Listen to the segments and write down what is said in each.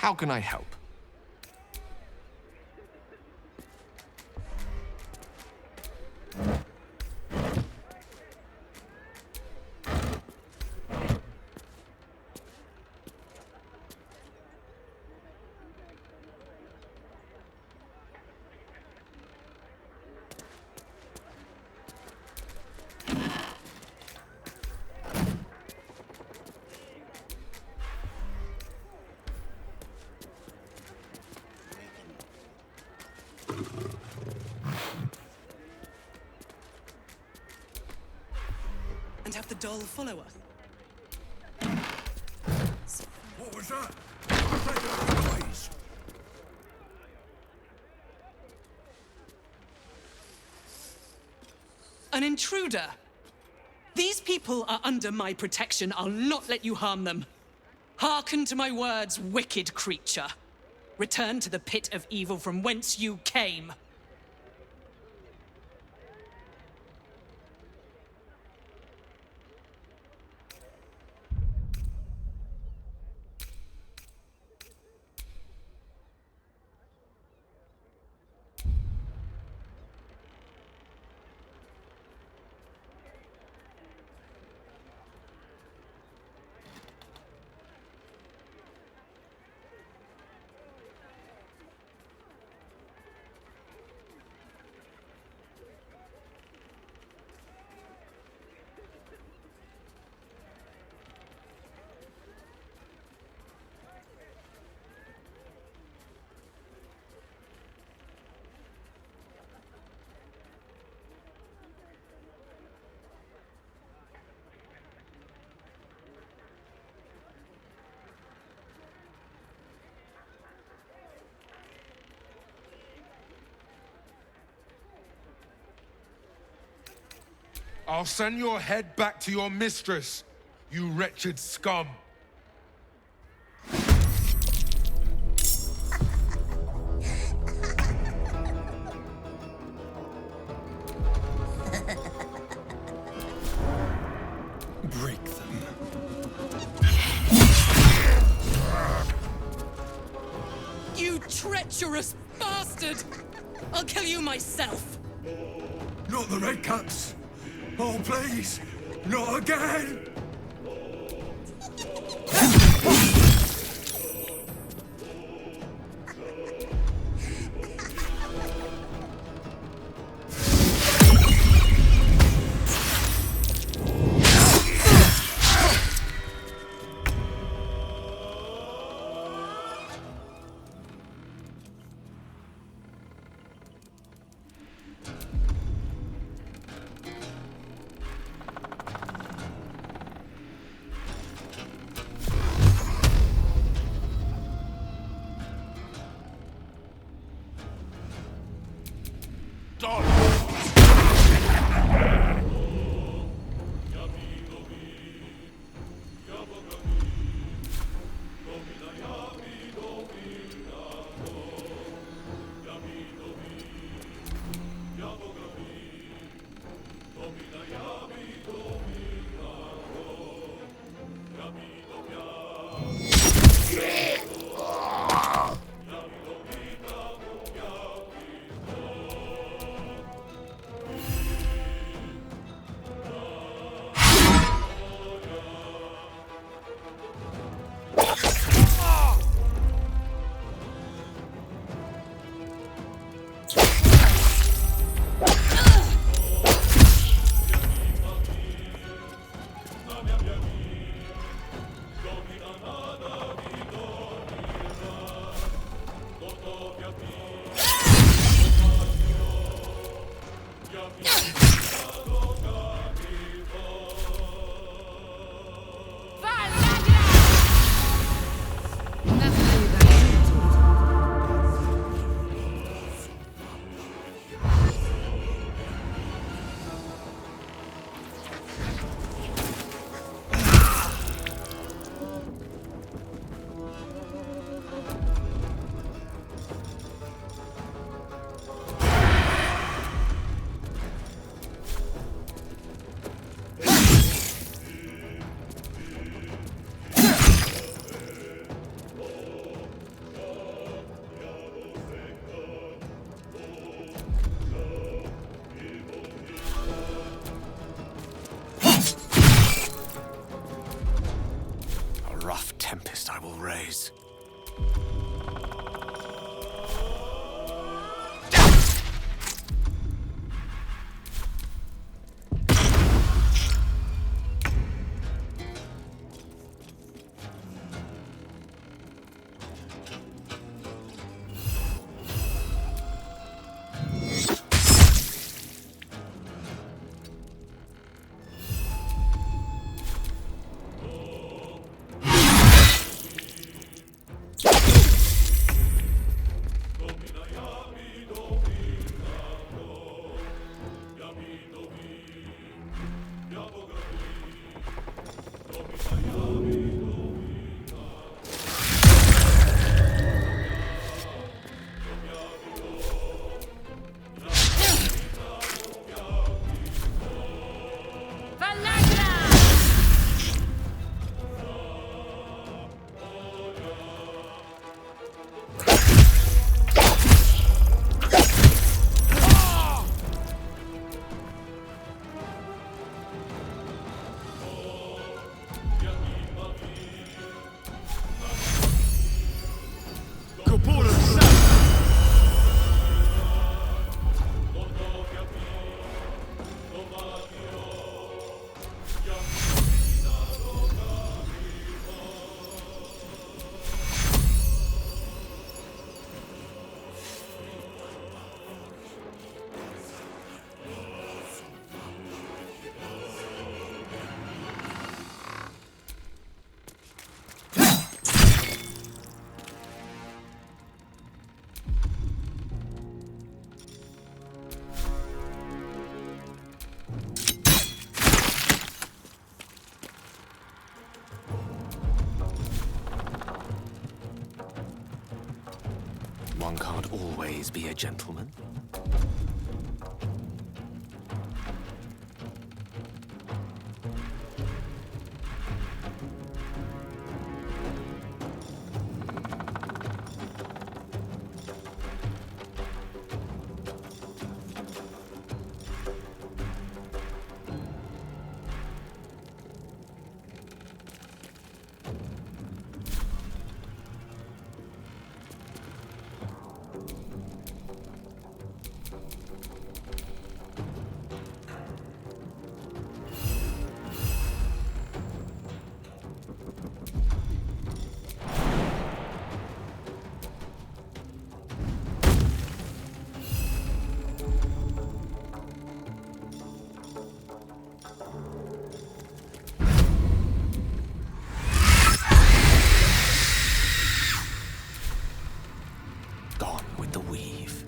How can I help? And have the doll follow us. What was that? What was that noise? An intruder! These people are under my protection. I'll not let you harm them. Hearken to my words, wicked creature. Return to the pit of evil from whence you came. I'll send your head back to your mistress, you wretched scum. Break them. You treacherous bastard! I'll kill you myself! Not the red caps. Oh, please, not again. tempest I will raise. One can't always be a gentleman. Gone with the weave.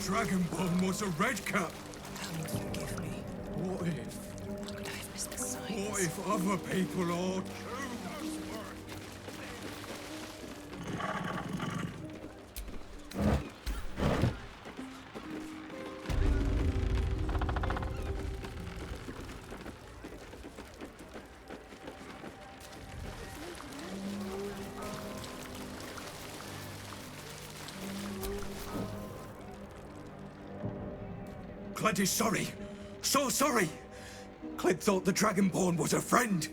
Dragonborn was a red cap. Forgive me. What if? How could I have missed the signs? What if other people are too? Cled is sorry. So sorry. Cled thought the Dragonborn was a friend.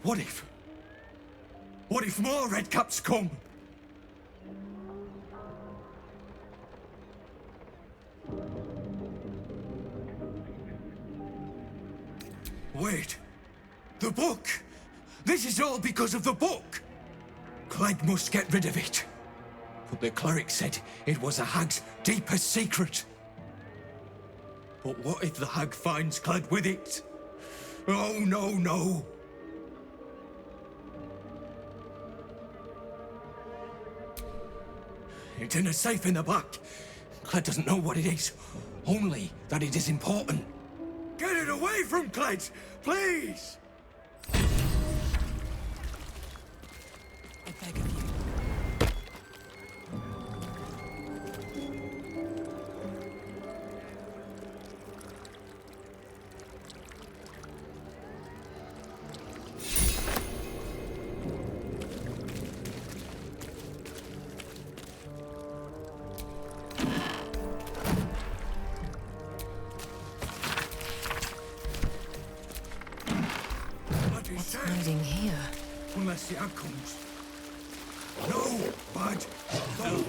What if? What if more Redcaps come? Wait. The book! This is all because of the book! Clegg must get rid of it. But the cleric said it was a hag's deepest secret. But what if the hag finds Clegg with it? Oh, no, no. It's in a safe in the back. Clegg doesn't know what it is. Only that it is important. Get it away from Clegg, please! I beg of you. What's Hiding here. Unless the hag comes. No, bad. No.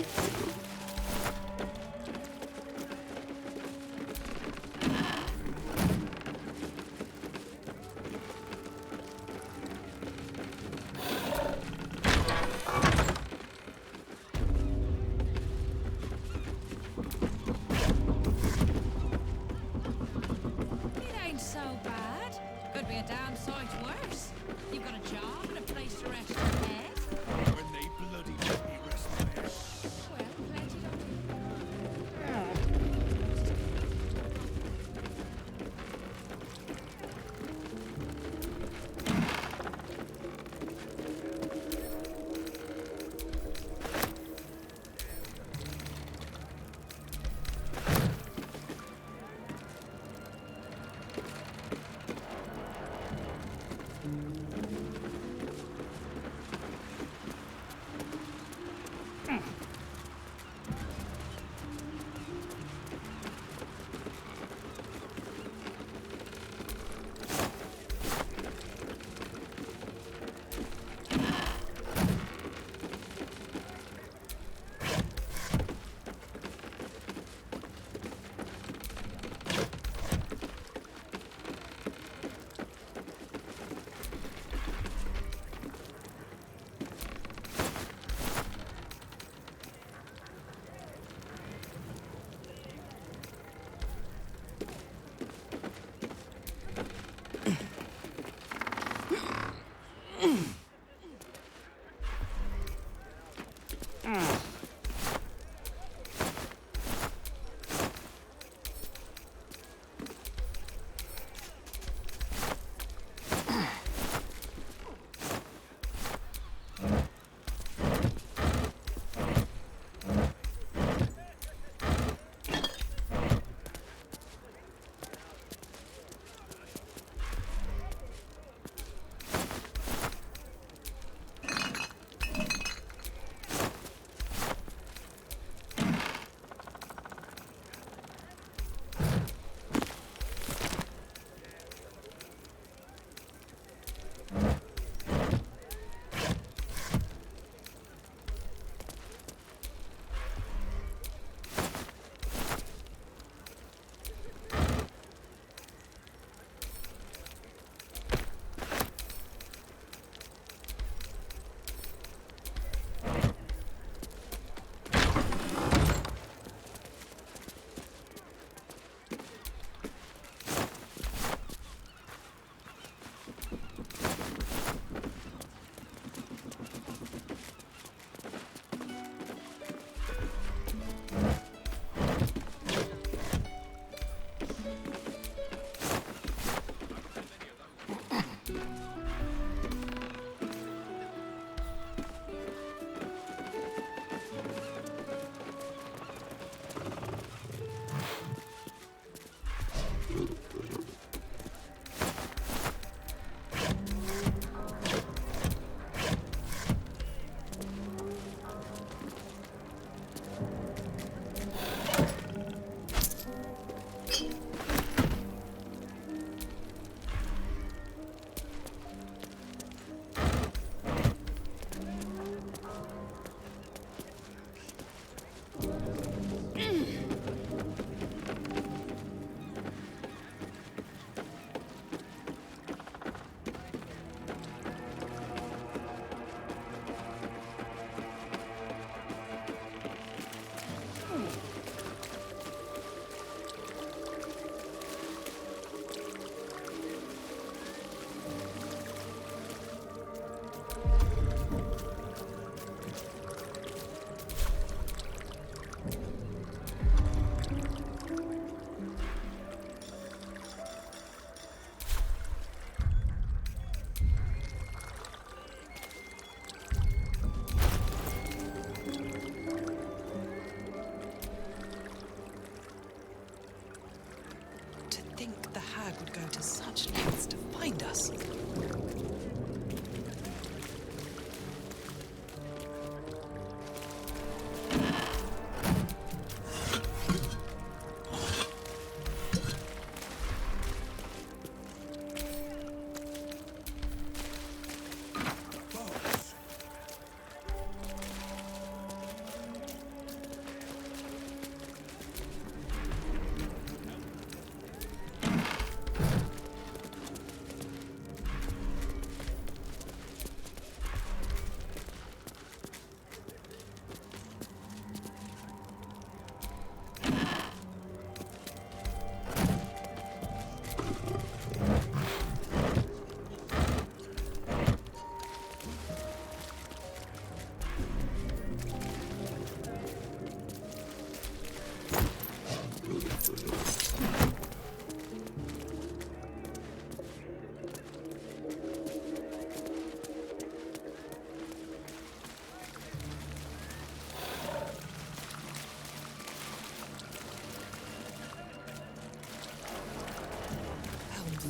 It ain't so bad. Could be a damn sight worse. You've got a job and a place to rest your head. When they bloody let me rest my head. Well, plenty of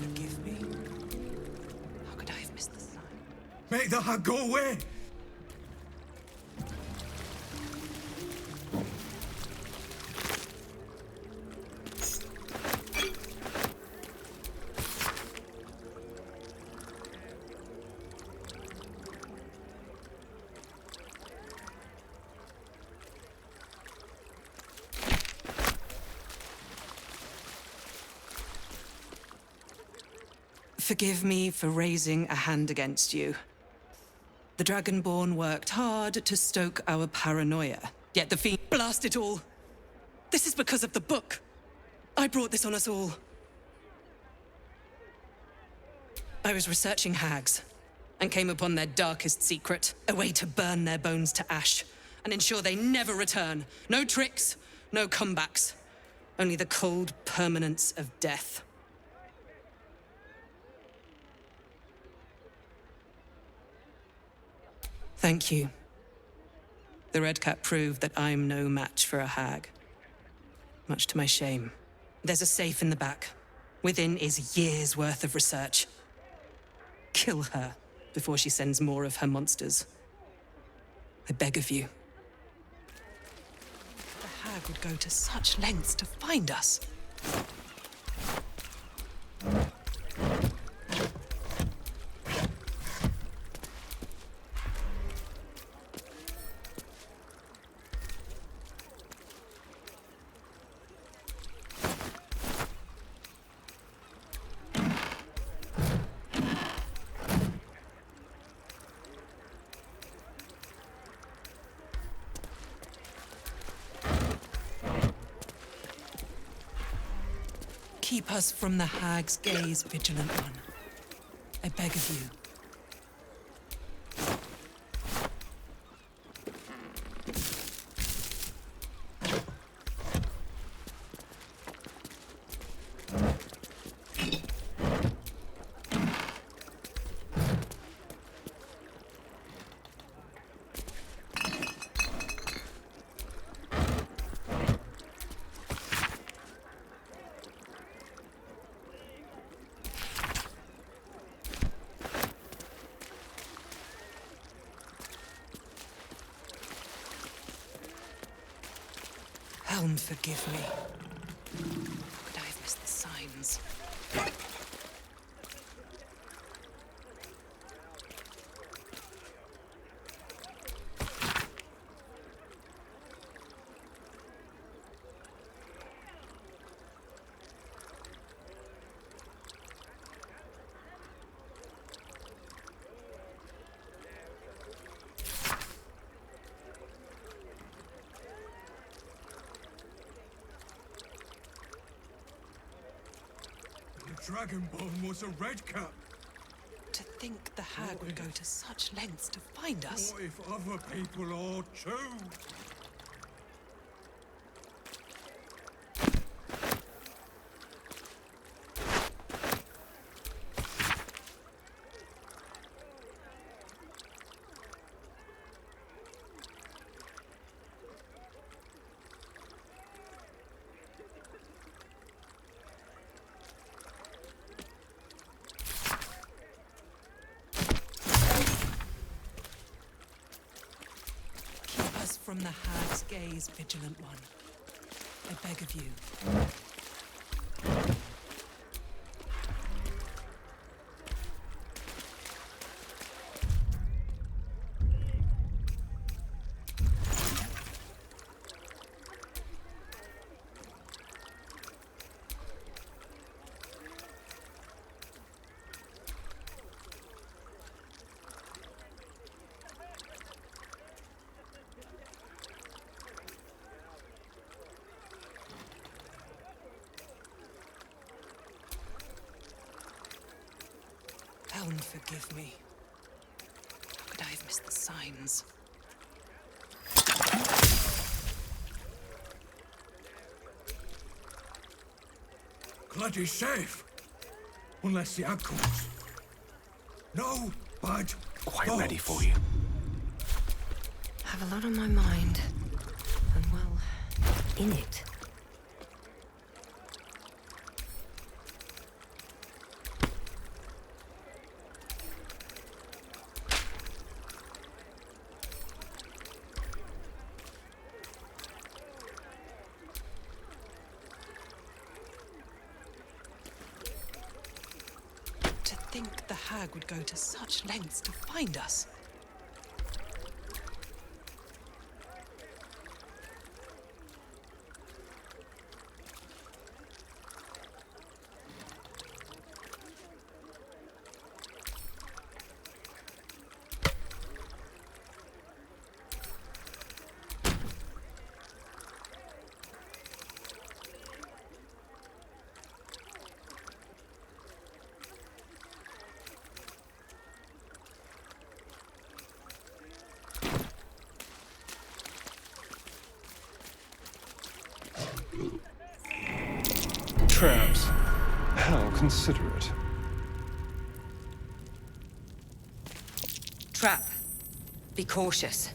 forgive me. How could I have missed the sign? Make the hag go away! Forgive me for raising a hand against you. The Dragonborn worked hard to stoke our paranoia, yet the fiend blast it all. This is because of the book. I brought this on us all. I was researching hags and came upon their darkest secret, a way to burn their bones to ash and ensure they never return. No tricks, no comebacks, only the cold permanence of death. Thank you. The Red Cap proved that I'm no match for a hag. Much to my shame. There's a safe in the back. Within is years' worth of research. Kill her before she sends more of her monsters. I beg of you. The hag would go to such lengths to find us. Keep us from the hag's gaze, Vigilant One. I beg of you. Helm, forgive me. How could I have missed the signs? Dragonborn was a red cap. To think the hag would go to such lengths to find us. What if other people are too? From the hag's gaze, Vigilant One. I beg of you. Helm, forgive me. How could I have missed the signs? Glad he's safe. Unless the hag comes. No bad Quite thoughts. ready for you. Have a lot on my mind. And well, in it. think the hag would go to such lengths to find us. Traps. How considerate. Trap. Be cautious.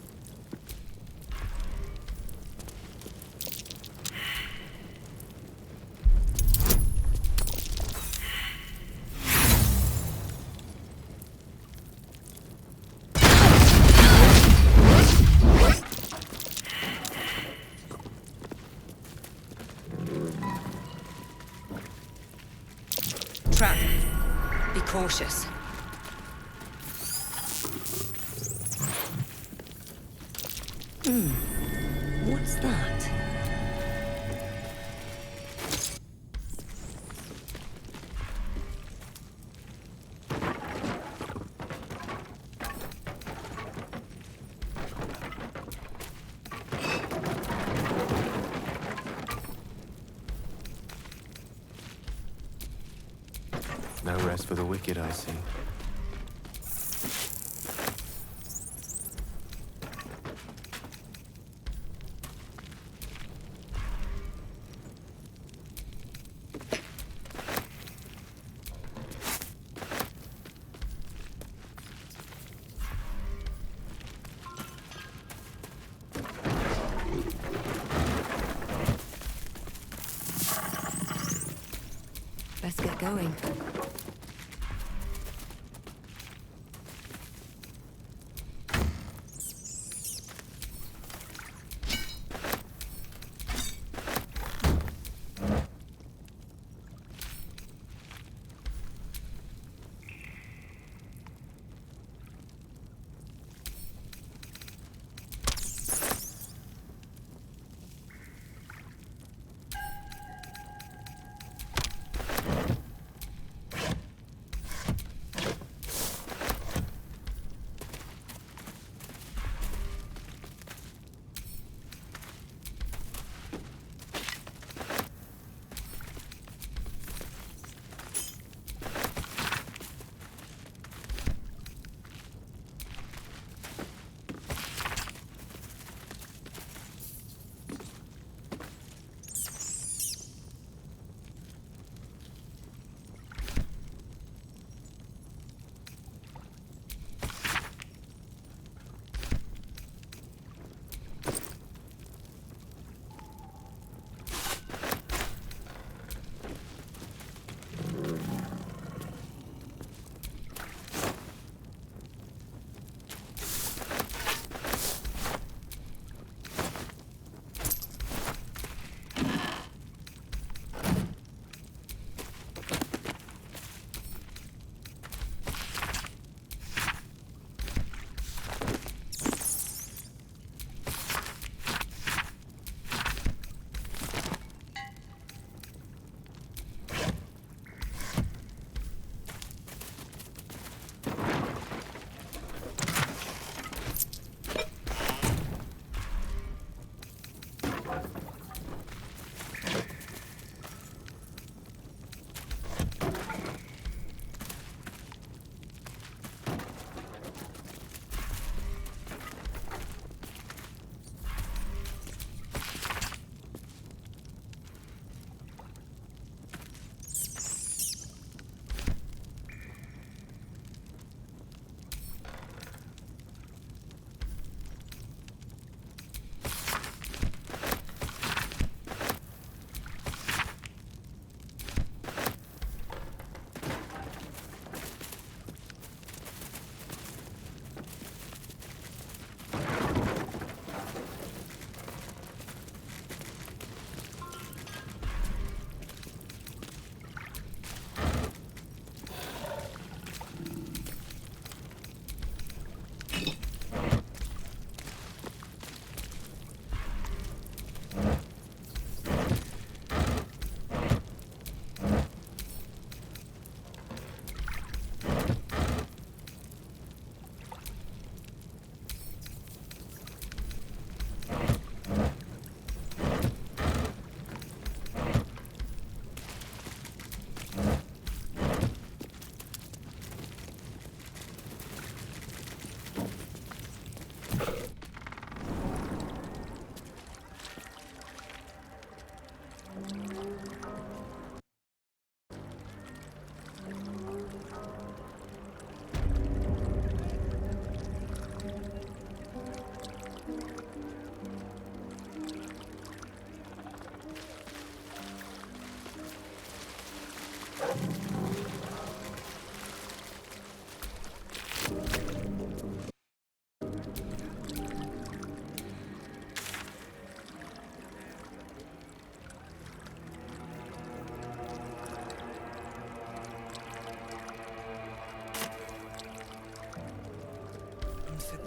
Trap. Be cautious. What's that? No rest for the wicked, I see. Let's get going.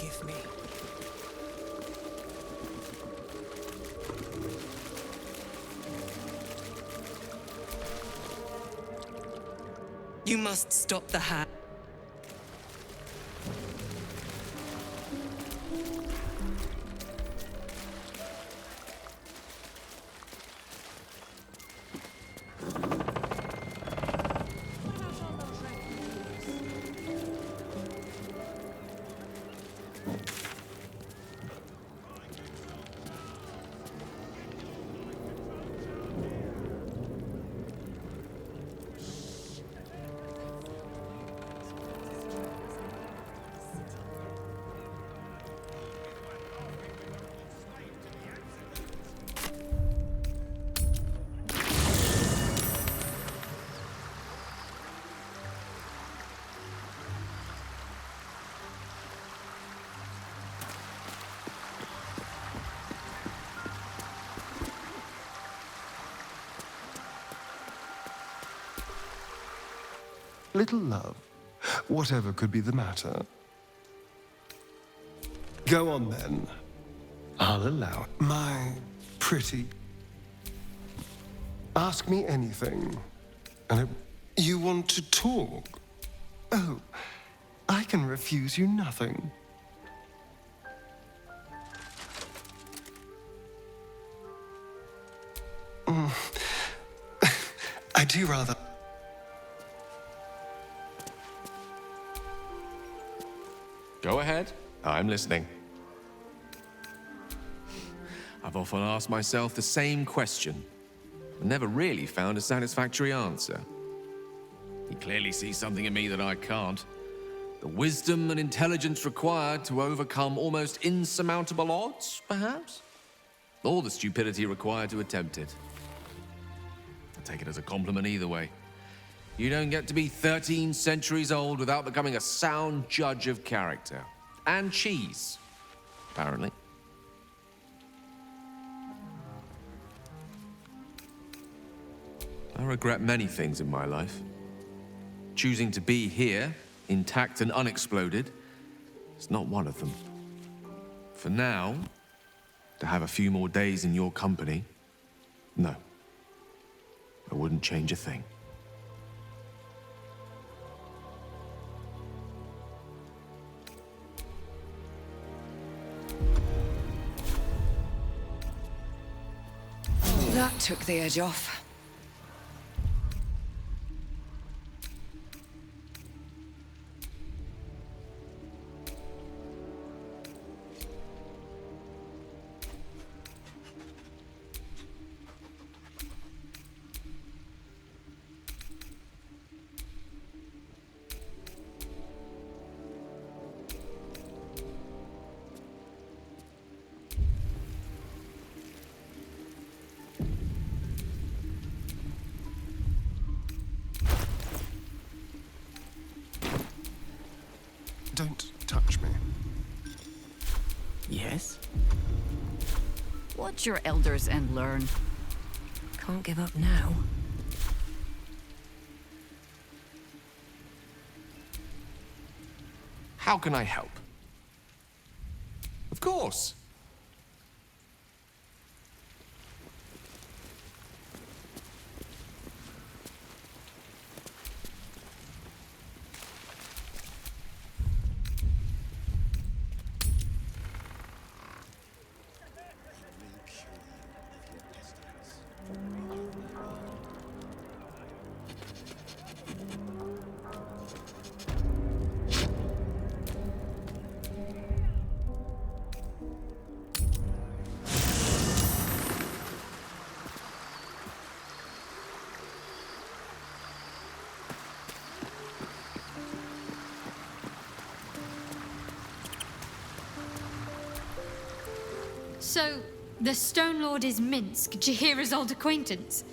forgive me. You must stop the hand. Little love, whatever could be the matter. Go on then. I'll allow it. My pretty. Ask me anything. You want to talk? Oh, I can refuse you nothing. I do rather. Go ahead. I'm listening. I've often asked myself the same question, but never really found a satisfactory answer. He clearly sees something in me that I can't. The wisdom and intelligence required to overcome almost insurmountable odds, perhaps? Or the stupidity required to attempt it. I take it as a compliment either way. You don't get to be 13 centuries old without becoming a sound judge of character. And cheese, apparently. I regret many things in my life. Choosing to be here, intact and unexploded, is not one of them. For now, to have a few more days in your company, no. I wouldn't change a thing. That took the edge off. Don't touch me. Yes? Watch your elders and learn. Can't give up now. How can I help? Of course. So, the Stone Lord is Minsk, Jaheira's old acquaintance.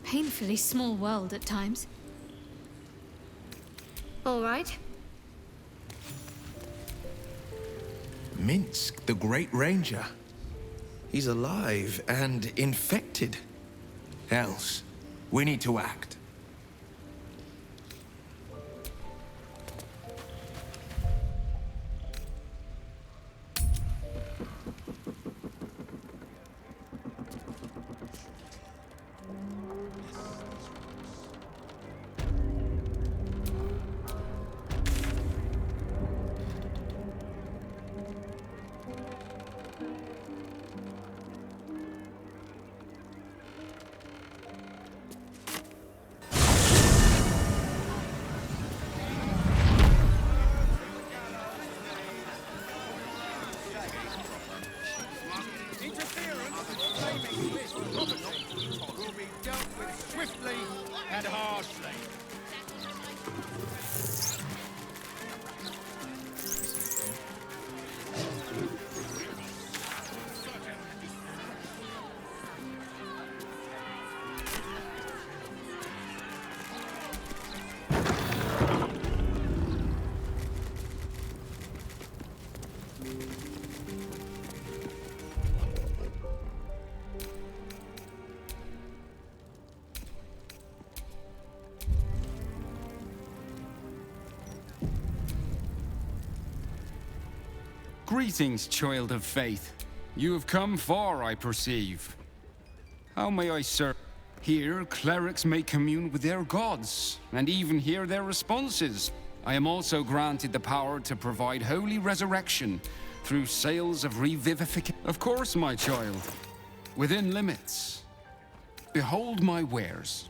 Painfully small world at times. All right. Minsk, the Great Ranger. He's alive and infected. Else, we need to act. Greetings, child of faith. You have come far, I perceive. How may I serve? Here, clerics may commune with their gods, and even hear their responses. I am also granted the power to provide holy resurrection through sales of revivification. Of course, my child. Within limits. Behold my wares.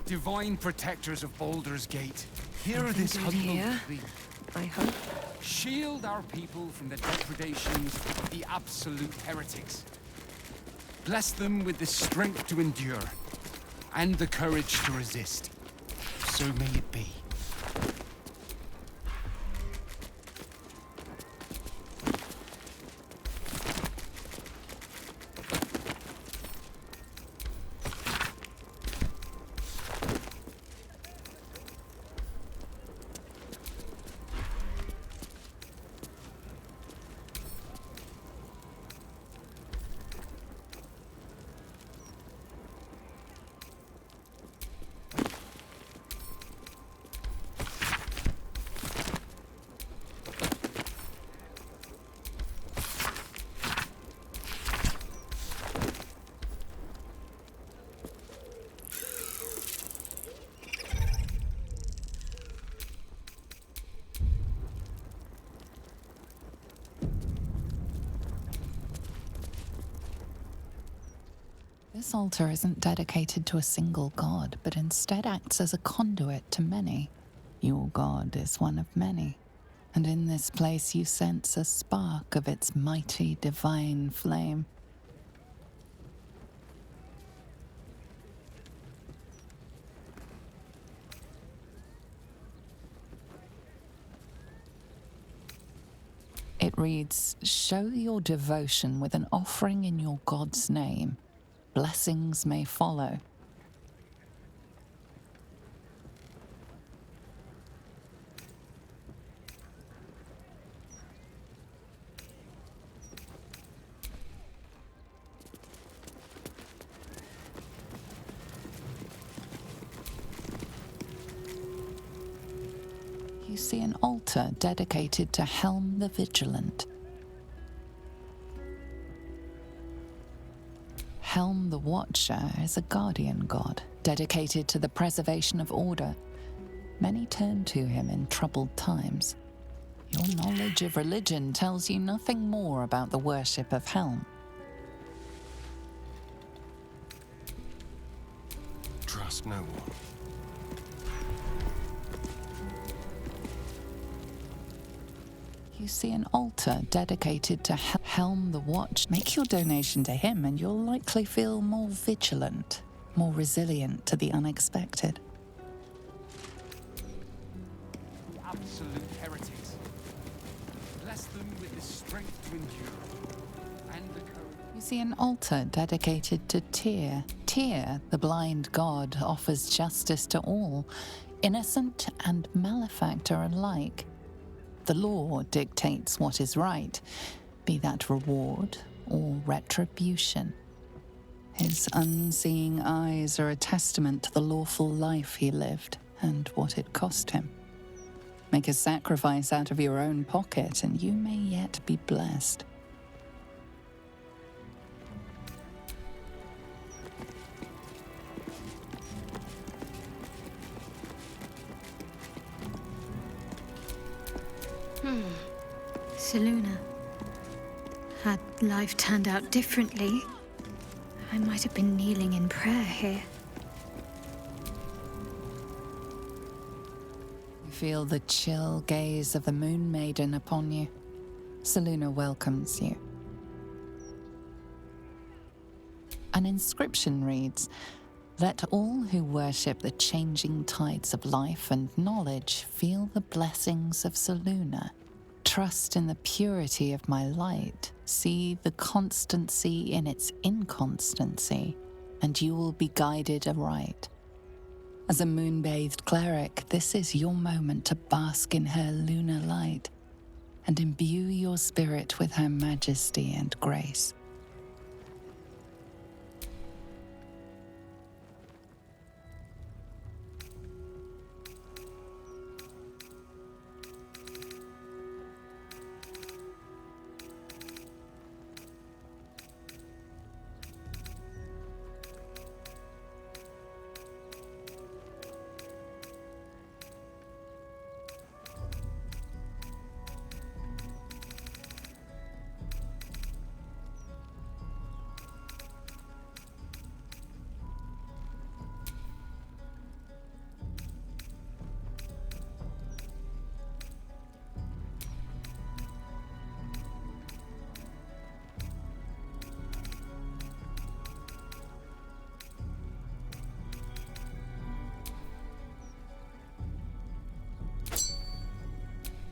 Divine protectors of Baldur's Gate, hear this humble plea. I hope. Shield our people from the depredations of the absolute heretics. Bless them with the strength to endure, and the courage to resist. So may it be. This altar isn't dedicated to a single god, but instead acts as a conduit to many. Your god is one of many, and in this place you sense a spark of its mighty divine flame. It reads, "Show your devotion with an offering in your God's name. Blessings may follow." You see an altar dedicated to Helm the Vigilant. Helm the Watcher is a guardian god, dedicated to the preservation of order. Many turn to him in troubled times. Your knowledge of religion tells you nothing more about the worship of Helm. Trust no one. You see an altar dedicated to Helm the Watch. Make your donation to him and you'll likely feel more vigilant, more resilient to the unexpected. The absolute heretics. Bless them with the strength to endure and the courage. You see an altar dedicated to Tyr. Tyr, the blind god, offers justice to all, innocent and malefactor alike. The law dictates what is right, be that reward or retribution. His unseeing eyes are a testament to the lawful life he lived and what it cost him. Make a sacrifice out of your own pocket and you may yet be blessed. Selûne. Had life turned out differently, I might have been kneeling in prayer here. You feel the chill gaze of the Moon Maiden upon you. Selûne welcomes you. An inscription reads, "Let all who worship the changing tides of life and knowledge feel the blessings of Selûne. Trust in the purity of my light. See the constancy in its inconstancy, and you will be guided aright." As a moon-bathed cleric, this is your moment to bask in her lunar light and imbue your spirit with her majesty and grace.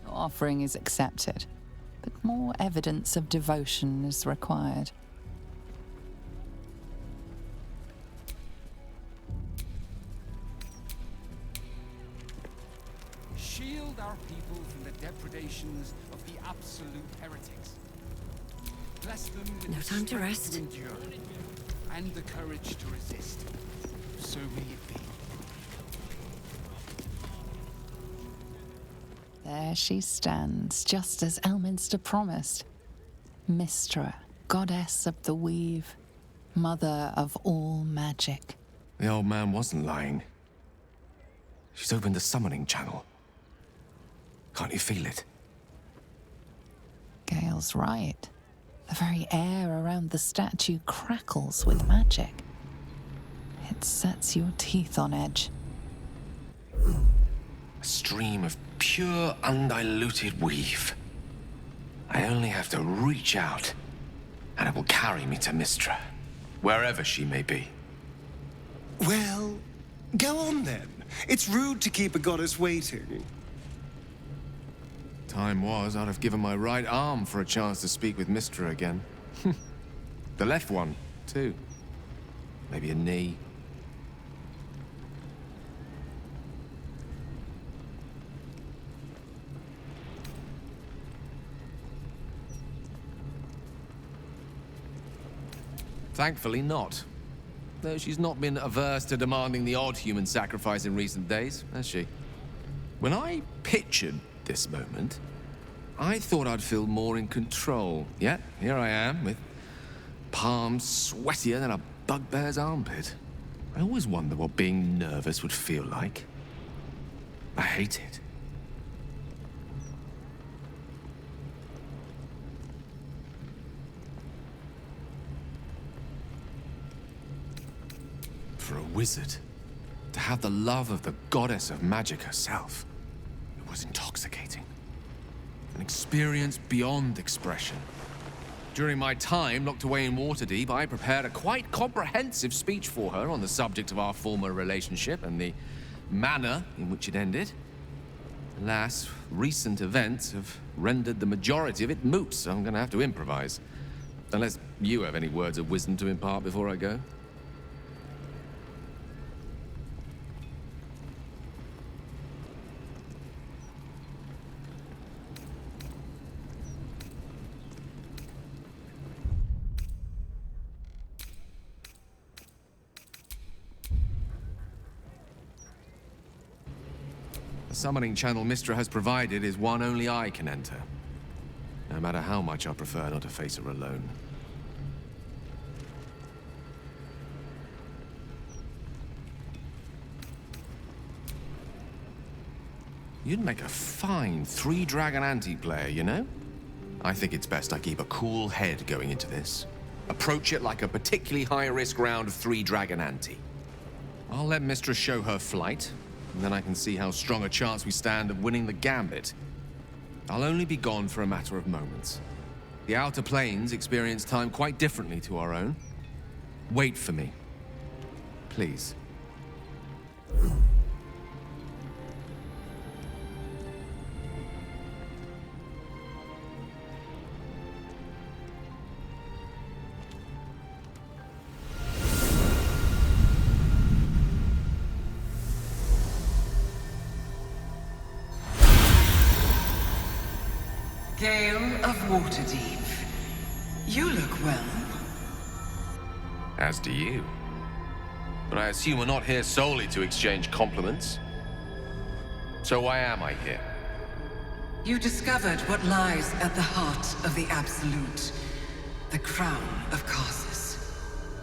Offering is accepted, but more evidence of devotion is required. Shield our people from the depredations of the absolute heretics. Bless them with No the time to strength rest. to endure and the courage to resist. So may it be. There she stands, just as Elminster promised. Mystra, goddess of the weave, mother of all magic. The old man wasn't lying. She's opened the summoning channel. Can't you feel it? Gale's right. The very air around the statue crackles with magic. It sets your teeth on edge. A stream of pure, undiluted weave. I only have to reach out, and it will carry me to Mystra, wherever she may be. Well, go on then. It's rude to keep a goddess waiting. Time was, I'd have given my right arm for a chance to speak with Mystra again. The left one, too. Maybe a knee. Thankfully not. Though she's not been averse to demanding the odd human sacrifice in recent days, has she? When I pictured this moment, I thought I'd feel more in control. Yet, here I am, with palms sweatier than a bugbear's armpit. I always wonder what being nervous would feel like. I hate it. For a wizard, to have the love of the goddess of magic herself, it was intoxicating. An experience beyond expression. During my time locked away in Waterdeep, I prepared a quite comprehensive speech for her on the subject of our former relationship and the manner in which it ended. Alas, recent events have rendered the majority of it moot, so I'm gonna have to improvise. Unless you have any words of wisdom to impart before I go. The summoning channel Mystra has provided is one only I can enter. No matter how much I prefer not to face her alone. You'd make a fine three-dragon anti-player, you know? I think it's best I keep a cool head going into this. Approach it like a particularly high-risk round of three-dragon ante. I'll let Mystra show her flight, and then I can see how strong a chance we stand of winning the gambit. I'll only be gone for a matter of moments. The Outer Planes experience time quite differently to our own. Wait for me. Please. Gale of Waterdeep, you look well. As do you. But I assume we're not here solely to exchange compliments. So why am I here? You discovered what lies at the heart of the Absolute, the crown of Karsus.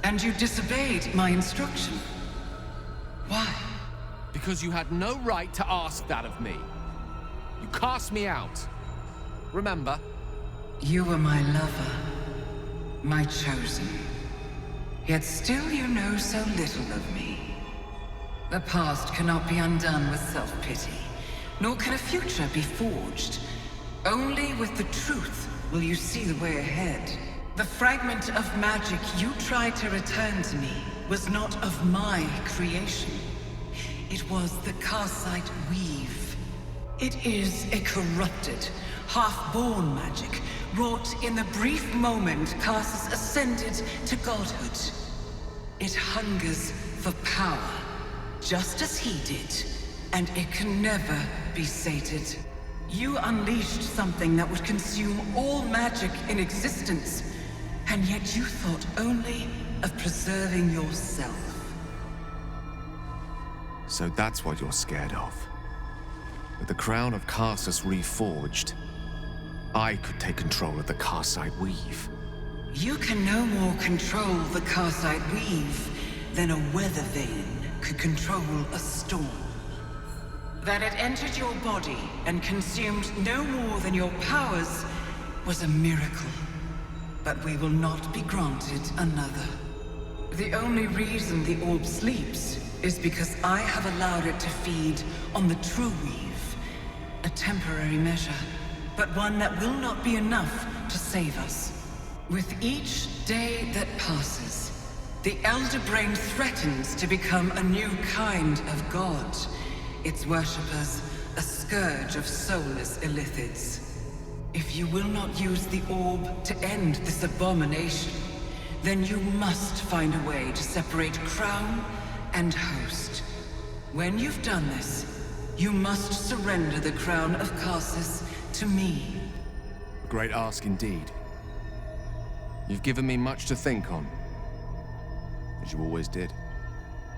And you disobeyed my instruction. Why? Because you had no right to ask that of me. You cast me out. Remember? You were my lover, my chosen. Yet still you know so little of me. The past cannot be undone with self-pity, nor can a future be forged. Only with the truth will you see the way ahead. The fragment of magic you tried to return to me was not of my creation. It was the Karsite Weave. It is a corrupted, half-born magic, wrought in the brief moment Karsus ascended to godhood. It hungers for power, just as he did, and it can never be sated. You unleashed something that would consume all magic in existence, and yet you thought only of preserving yourself. So that's what you're scared of. With the crown of Karsus reforged, I could take control of the Karsite Weave. You can no more control the Karsite Weave than a weather vane could control a storm. That it entered your body and consumed no more than your powers was a miracle. But we will not be granted another. The only reason the orb sleeps is because I have allowed it to feed on the true weave. A temporary measure, but one that will not be enough to save us. With each day that passes, the Elder Brain threatens to become a new kind of god. Its worshippers a scourge of soulless illithids. If you will not use the orb to end this abomination, then you must find a way to separate crown and host. When you've done this, you must surrender the crown of Karsus to me. A great ask indeed. You've given me much to think on, as you always did.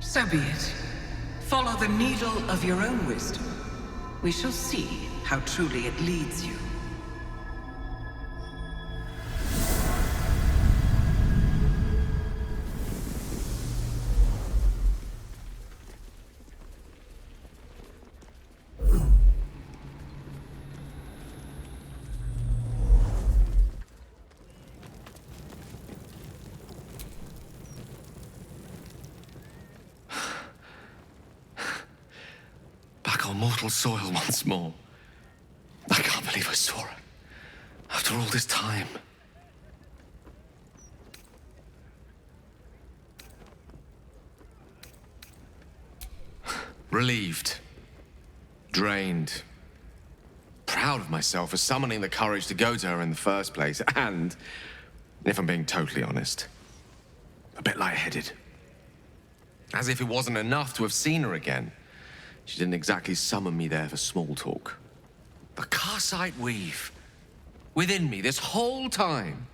So be it. Follow the needle of your own wisdom. We shall see how truly it leads you. Mortal soil once more. I can't believe I saw her. After all this time. Relieved. Drained. Proud of myself for summoning the courage to go to her in the first place. And, if I'm being totally honest, a bit lightheaded. As if it wasn't enough to have seen her again. She didn't exactly summon me there for small talk. The Karsite weave. Within me this whole time.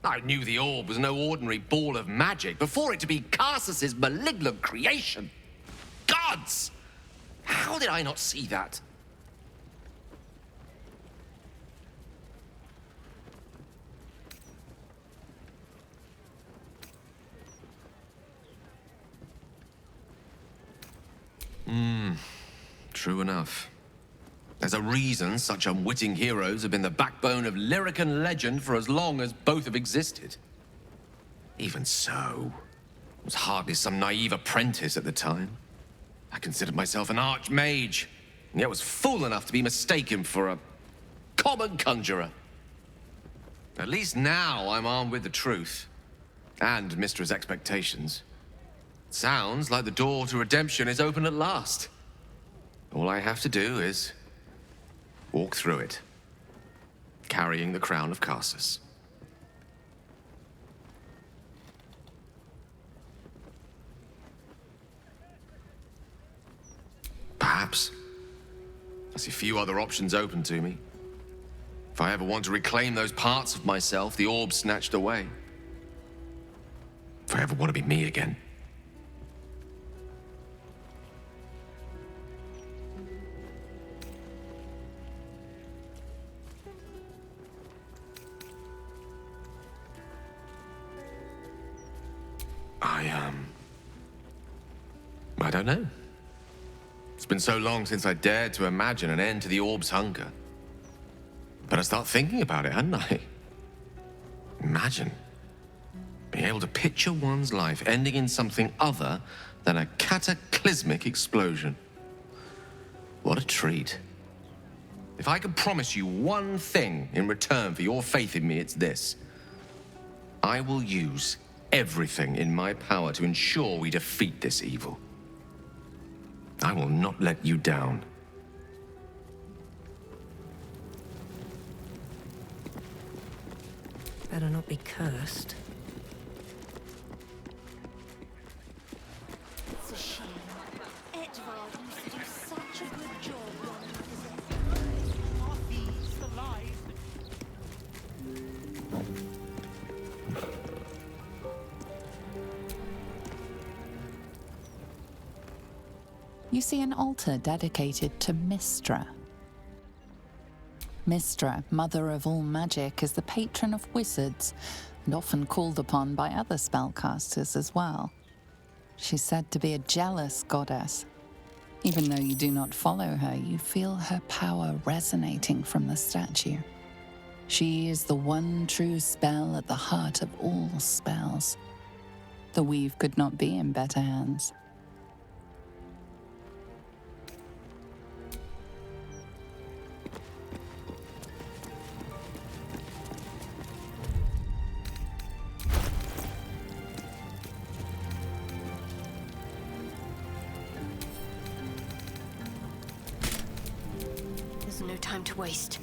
I knew the orb was no ordinary ball of magic before it to be Karsus's malignant creation. Gods! How did I not see that? True enough. There's a reason such unwitting heroes have been the backbone of lyric and legend for as long as both have existed. Even so, I was hardly some naive apprentice at the time. I considered myself an archmage, and yet was fool enough to be mistaken for a common conjurer. At least now I'm armed with the truth, and Mistra's expectations. Sounds like the door to redemption is open at last. All I have to do is walk through it, carrying the crown of Karsus. Perhaps. I see few other options open to me. If I ever want to reclaim those parts of myself the orb snatched away. If I ever want to be me again. I don't know. It's been so long since I dared to imagine an end to the orb's hunger. But I start thinking about it, hadn't I? Imagine being able to picture one's life ending in something other than a cataclysmic explosion. What a treat. If I could promise you one thing in return for your faith in me, it's this. I will use everything in my power to ensure we defeat this evil. I will not let you down. Better not be cursed. It's a shame. Edvard used to do such a good job running Are thieves alive? You see an altar dedicated to Mistra. Mistra, mother of all magic, is the patron of wizards and often called upon by other spellcasters as well. She's said to be a jealous goddess. Even though you do not follow her, you feel her power resonating from the statue. She is the one true spell at the heart of all spells. The weave could not be in better hands. No time to waste.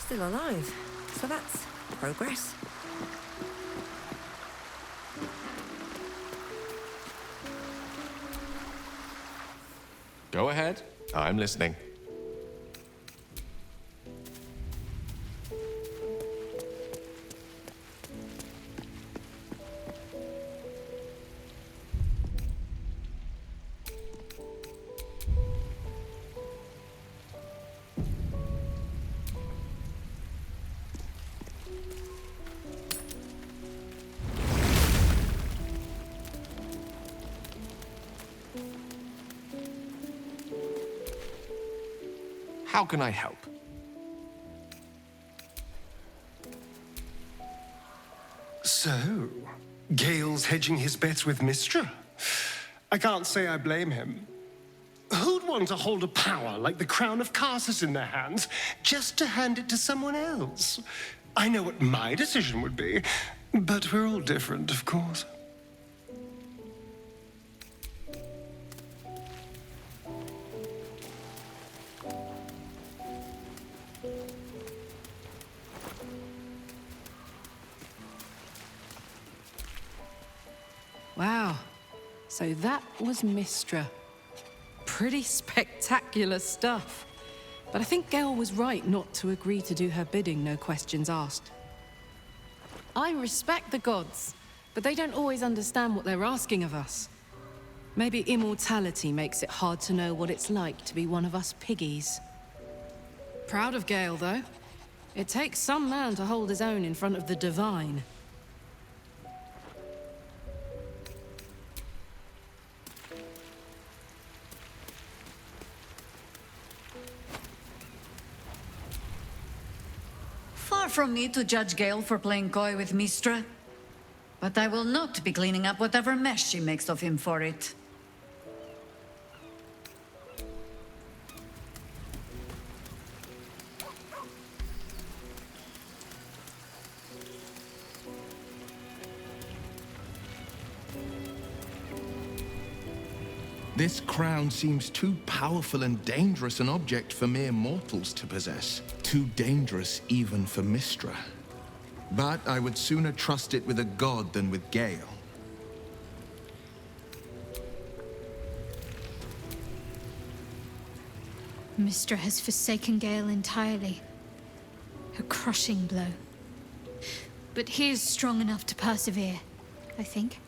Still alive, so that's progress. Go ahead. I'm listening. How can I help? So, Gale's hedging his bets with Mystra? I can't say I blame him. Who'd want to hold a power like the crown of Carsus in their hands just to hand it to someone else? I know what my decision would be, but we're all different, of course. Wow. So that was Mystra. Pretty spectacular stuff. But I think Gale was right not to agree to do her bidding, no questions asked. I respect the gods, but they don't always understand what they're asking of us. Maybe immortality makes it hard to know what it's like to be one of us piggies. Proud of Gale, though. It takes some man to hold his own in front of the divine. Far from me to judge Gale for playing coy with Mystra, but I will not be cleaning up whatever mess she makes of him for it. This crown seems too powerful and dangerous an object for mere mortals to possess. Too dangerous even for Mystra. But I would sooner trust it with a god than with Gale. Mystra has forsaken Gale entirely. A crushing blow. But he is strong enough to persevere, I think.